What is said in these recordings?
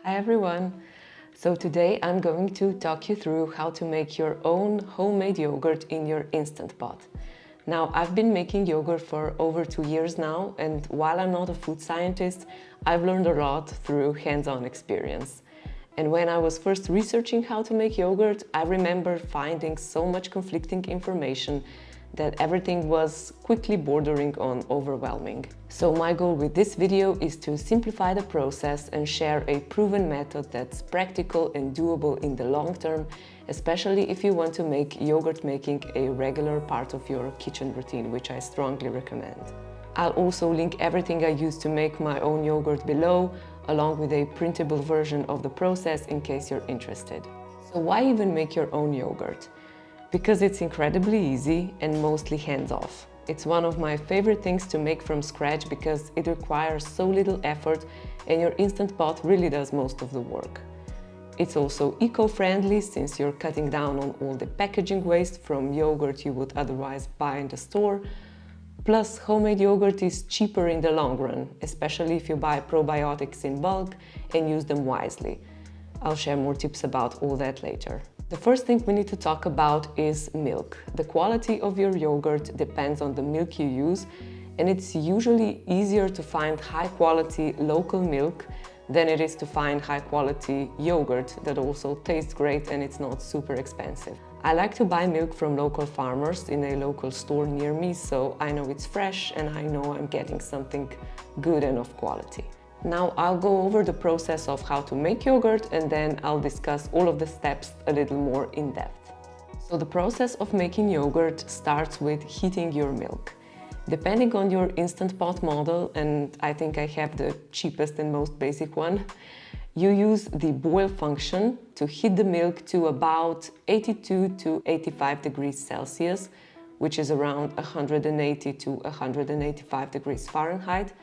Hi everyone! So today I'm going to talk you through how to make your own homemade yogurt in your Instant Pot. Now, I've been making yogurt for over 2 years now, and while I'm not a food scientist, I've learned a lot through hands-on experience. And when I was first researching how to make yogurt, I remember finding so much conflicting information that everything was quickly bordering on overwhelming. So my goal with this video is to simplify the process and share a proven method that's practical and doable in the long term, especially if you want to make yogurt making a regular part of your kitchen routine, which I strongly recommend. I'll also link everything I use to make my own yogurt below, along with a printable version of the process in case you're interested. So why even make your own yogurt? Because it's incredibly easy and mostly hands-off. It's one of my favorite things to make from scratch because it requires so little effort and your Instant Pot really does most of the work. It's also eco-friendly since you're cutting down on all the packaging waste from yogurt you would otherwise buy in the store. Plus, homemade yogurt is cheaper in the long run, especially if you buy probiotics in bulk and use them wisely. I'll share more tips about all that later. The first thing we need to talk about is milk. The quality of your yogurt depends on the milk you use, and it's usually easier to find high-quality local milk than it is to find high-quality yogurt that also tastes great and it's not super expensive. I like to buy milk from local farmers in a local store near me, so I know it's fresh and I know I'm getting something good and of quality. Now I'll go over the process of how to make yogurt and then I'll discuss all of the steps a little more in depth. So the process of making yogurt starts with heating your milk. Depending on your Instant Pot model, and I think I have the cheapest and most basic one, you use the boil function to heat the milk to about 82 to 85 degrees Celsius, which is around 180 to 185 degrees Fahrenheit.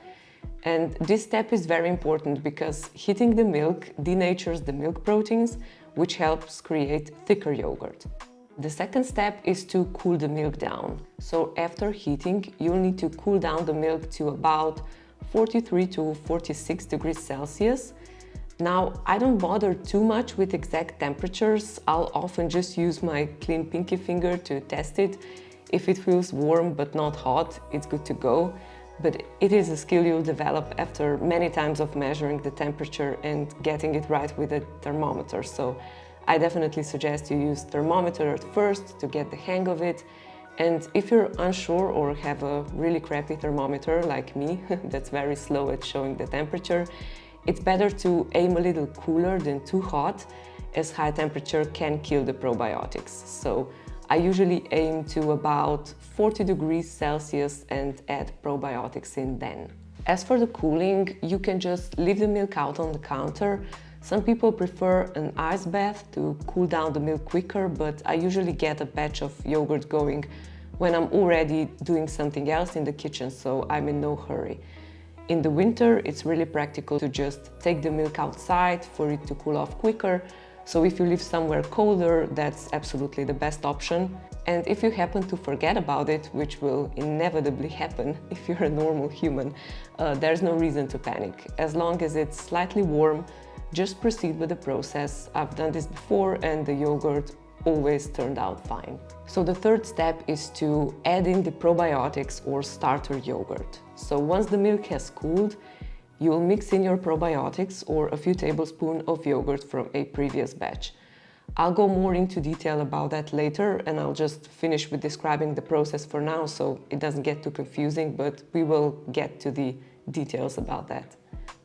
And this step is very important because heating the milk denatures the milk proteins, which helps create thicker yogurt. The second step is to cool the milk down. So after heating, you'll need to cool down the milk to about 43 to 46 degrees Celsius. Now, I don't bother too much with exact temperatures. I'll often just use my clean pinky finger to test it. If it feels warm but not hot, it's good to go. But it is a skill you'll develop after many times of measuring the temperature and getting it right with a thermometer. So I definitely suggest you use thermometer at first to get the hang of it. And if you're unsure or have a really crappy thermometer like me, that's very slow at showing the temperature, it's better to aim a little cooler than too hot, as high temperature can kill the probiotics. So I usually aim to about 40 degrees Celsius and add probiotics in then. As for the cooling, you can just leave the milk out on the counter. Some people prefer an ice bath to cool down the milk quicker, but I usually get a batch of yogurt going when I'm already doing something else in the kitchen, so I'm in no hurry. In the winter, it's really practical to just take the milk outside for it to cool off quicker. So if you live somewhere colder, that's absolutely the best option. And if you happen to forget about it, which will inevitably happen if you're a normal human, there's no reason to panic. As long as it's slightly warm, just proceed with the process. I've done this before and the yogurt always turned out fine. So the third step is to add in the probiotics or starter yogurt. So once the milk has cooled, you will mix in your probiotics or a few tablespoons of yogurt from a previous batch. I'll go more into detail about that later and I'll just finish with describing the process for now so it doesn't get too confusing, but we will get to the details about that.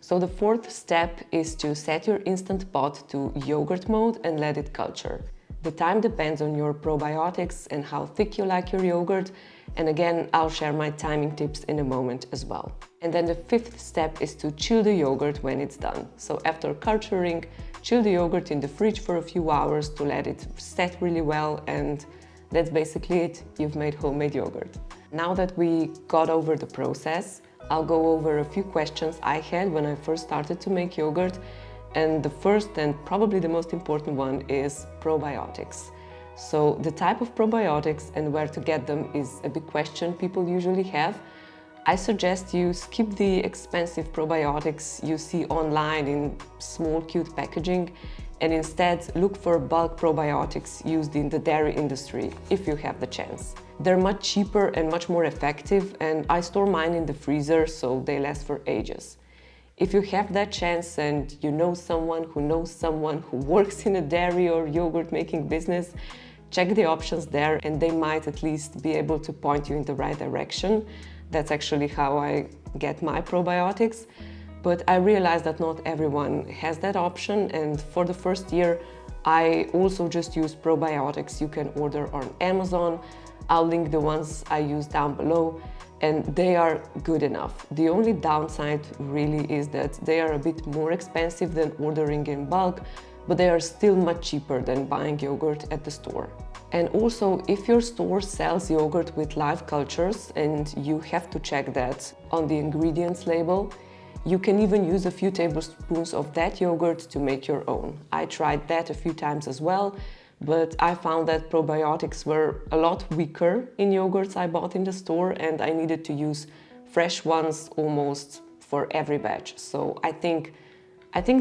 So the fourth step is to set your Instant Pot to yogurt mode and let it culture. The time depends on your probiotics and how thick you like your yogurt. And again, I'll share my timing tips in a moment as well. And then the fifth step is to chill the yogurt when it's done. So after culturing, chill the yogurt in the fridge for a few hours to let it set really well, and that's basically it. You've made homemade yogurt. Now that we got over the process, I'll go over a few questions I had when I first started to make yogurt. And the first and probably the most important one is probiotics. So the type of probiotics and where to get them is a big question people usually have. I suggest you skip the expensive probiotics you see online in small, cute packaging and instead look for bulk probiotics used in the dairy industry if you have the chance. They're much cheaper and much more effective, and I store mine in the freezer so they last for ages. If you have that chance and you know someone who works in a dairy or yogurt making business, check the options there and they might at least be able to point you in the right direction. That's actually how I get my probiotics. But I realized that not everyone has that option, and for the first year I also just use probiotics you can order on Amazon. I'll link the ones I use down below, and they are good enough. The only downside really is that they are a bit more expensive than ordering in bulk, but they are still much cheaper than buying yogurt at the store. And also, if your store sells yogurt with live cultures, and you have to check that on the ingredients label, you can even use a few tablespoons of that yogurt to make your own. I tried that a few times as well, but I found that probiotics were a lot weaker in yogurts I bought in the store, and I needed to use fresh ones almost for every batch. So I think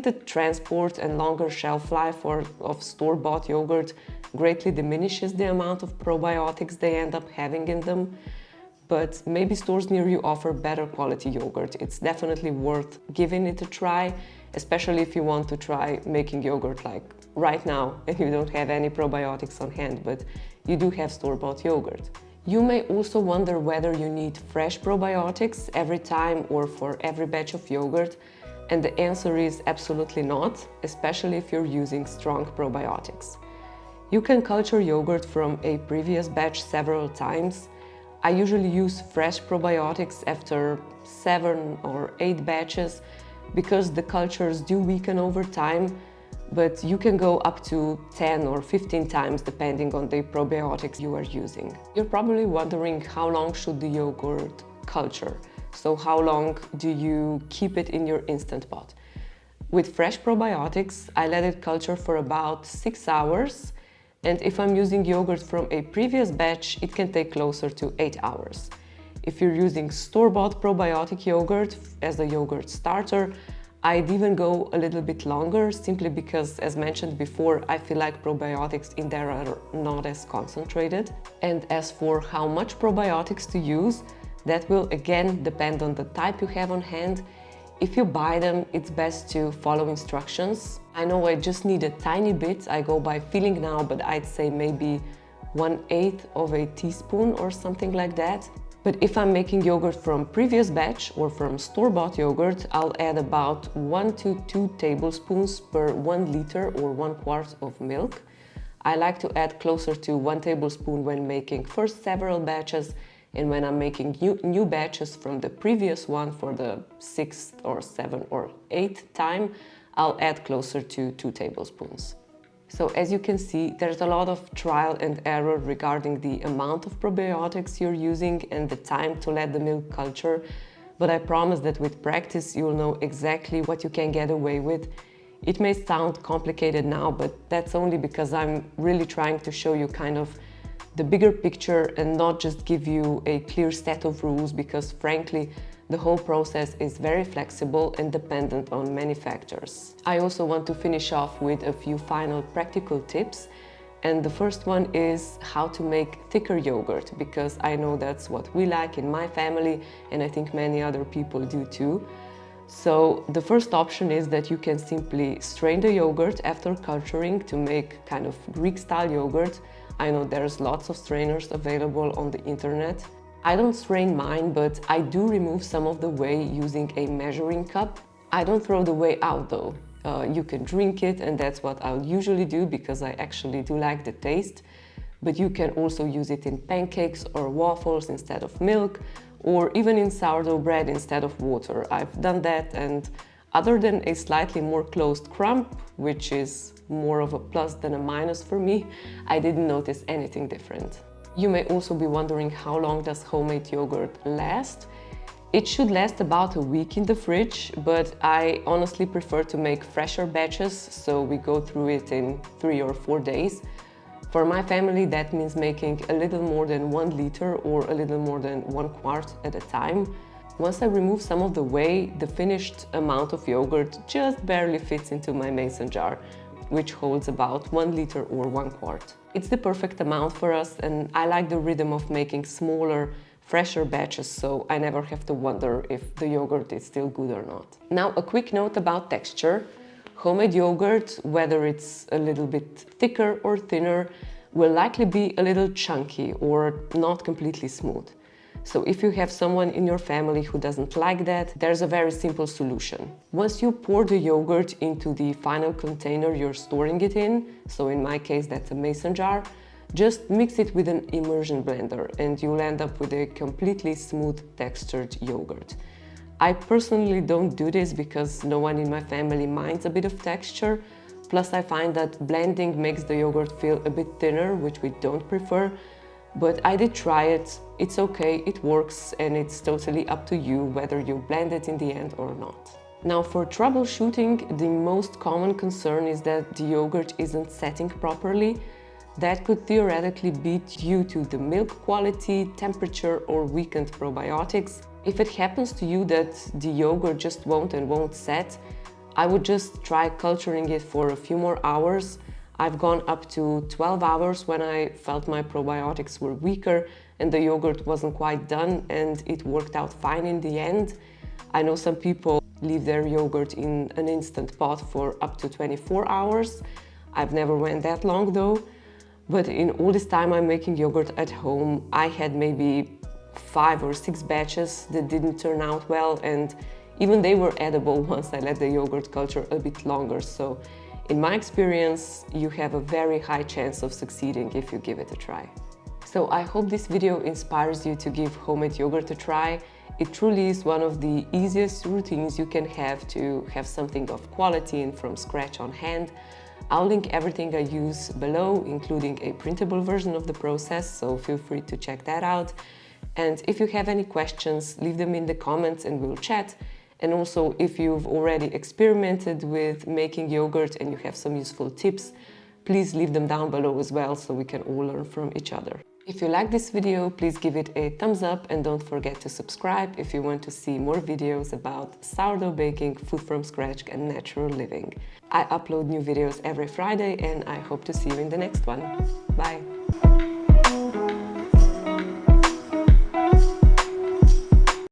the transport and longer shelf life of store-bought yogurt greatly diminishes the amount of probiotics they end up having in them. But maybe stores near you offer better quality yogurt. It's definitely worth giving it a try, especially if you want to try making yogurt like right now and you don't have any probiotics on hand, but you do have store-bought yogurt. You may also wonder whether you need fresh probiotics every time or for every batch of yogurt, and the answer is absolutely not, especially if you're using strong probiotics. You can culture yogurt from a previous batch several times. I usually use fresh probiotics after 7 or 8 batches because the cultures do weaken over time, but you can go up to 10 or 15 times depending on the probiotics you are using. You're probably wondering how long should the yogurt culture? So how long do you keep it in your Instant Pot? With fresh probiotics, I let it culture for about 6 hours. And if I'm using yogurt from a previous batch, it can take closer to 8 hours. If you're using store-bought probiotic yogurt as a yogurt starter, I'd even go a little bit longer, simply because, as mentioned before, I feel like probiotics in there are not as concentrated. And as for how much probiotics to use, that will again depend on the type you have on hand. If you buy them, it's best to follow instructions. I know I just need a tiny bit. I go by feeling now, but I'd say maybe 1/8 of a teaspoon or something like that. But if I'm making yogurt from previous batch or from store-bought yogurt, I'll add about 1 to 2 tablespoons per 1 liter or 1 quart of milk. I like to add closer to 1 tablespoon when making first several batches, and when I'm making new batches from the previous one for the 6th or 7th or 8th time, I'll add closer to 2 tablespoons. So as you can see, there's a lot of trial and error regarding the amount of probiotics you're using and the time to let the milk culture, but I promise that with practice you'll know exactly what you can get away with. It may sound complicated now, but that's only because I'm really trying to show you kind of the bigger picture and not just give you a clear set of rules, because frankly, the whole process is very flexible and dependent on many factors. I also want to finish off with a few final practical tips. And the first one is how to make thicker yogurt, because I know that's what we like in my family, and I think many other people do too. So the first option is that you can simply strain the yogurt after culturing to make kind of Greek-style yogurt. I know there's lots of strainers available on the internet. I don't strain mine, but I do remove some of the whey using a measuring cup. I don't throw the whey out though. You can drink it, and that's what I'll usually do because I actually do like the taste. But you can also use it in pancakes or waffles instead of milk, or even in sourdough bread instead of water. I've done that, and other than a slightly more closed crumb, which is more of a plus than a minus for me, I didn't notice anything different. You may also be wondering, how long does homemade yogurt last? It should last about a week in the fridge, but I honestly prefer to make fresher batches, so we go through it in 3 or 4 days. For my family, that means making a little more than 1 liter or a little more than 1 quart at a time. Once I remove some of the whey, the finished amount of yogurt just barely fits into my mason jar, which holds about 1 liter or 1 quart. It's the perfect amount for us, and I like the rhythm of making smaller, fresher batches, so I never have to wonder if the yogurt is still good or not. Now, a quick note about texture. Homemade yogurt, whether it's a little bit thicker or thinner, will likely be a little chunky or not completely smooth. So if you have someone in your family who doesn't like that, there's a very simple solution. Once you pour the yogurt into the final container you're storing it in, so in my case that's a mason jar, just mix it with an immersion blender and you'll end up with a completely smooth textured yogurt. I personally don't do this because no one in my family minds a bit of texture. Plus I find that blending makes the yogurt feel a bit thinner, which we don't prefer. But I did try it, it's okay, it works, and it's totally up to you whether you blend it in the end or not. Now for troubleshooting, the most common concern is that the yogurt isn't setting properly. That could theoretically be due to the milk quality, temperature, or weakened probiotics. If it happens to you that the yogurt just won't set, I would just try culturing it for a few more hours. I've gone up to 12 hours when I felt my probiotics were weaker and the yogurt wasn't quite done, and it worked out fine in the end. I know some people leave their yogurt in an instant pot for up to 24 hours. I've never went that long though. But in all this time I'm making yogurt at home, I had maybe 5 or 6 batches that didn't turn out well, and even they were edible once I let the yogurt culture a bit longer. So in my experience, you have a very high chance of succeeding if you give it a try. So I hope this video inspires you to give homemade yogurt a try. It truly is one of the easiest routines you can have to have something of quality and from scratch on hand. I'll link everything I use below, including a printable version of the process, so feel free to check that out. And if you have any questions, leave them in the comments and we'll chat. And also, if you've already experimented with making yogurt and you have some useful tips, please leave them down below as well so we can all learn from each other. If you like this video, please give it a thumbs up and don't forget to subscribe if you want to see more videos about sourdough baking, food from scratch and natural living. I upload new videos every Friday and I hope to see you in the next one. Bye!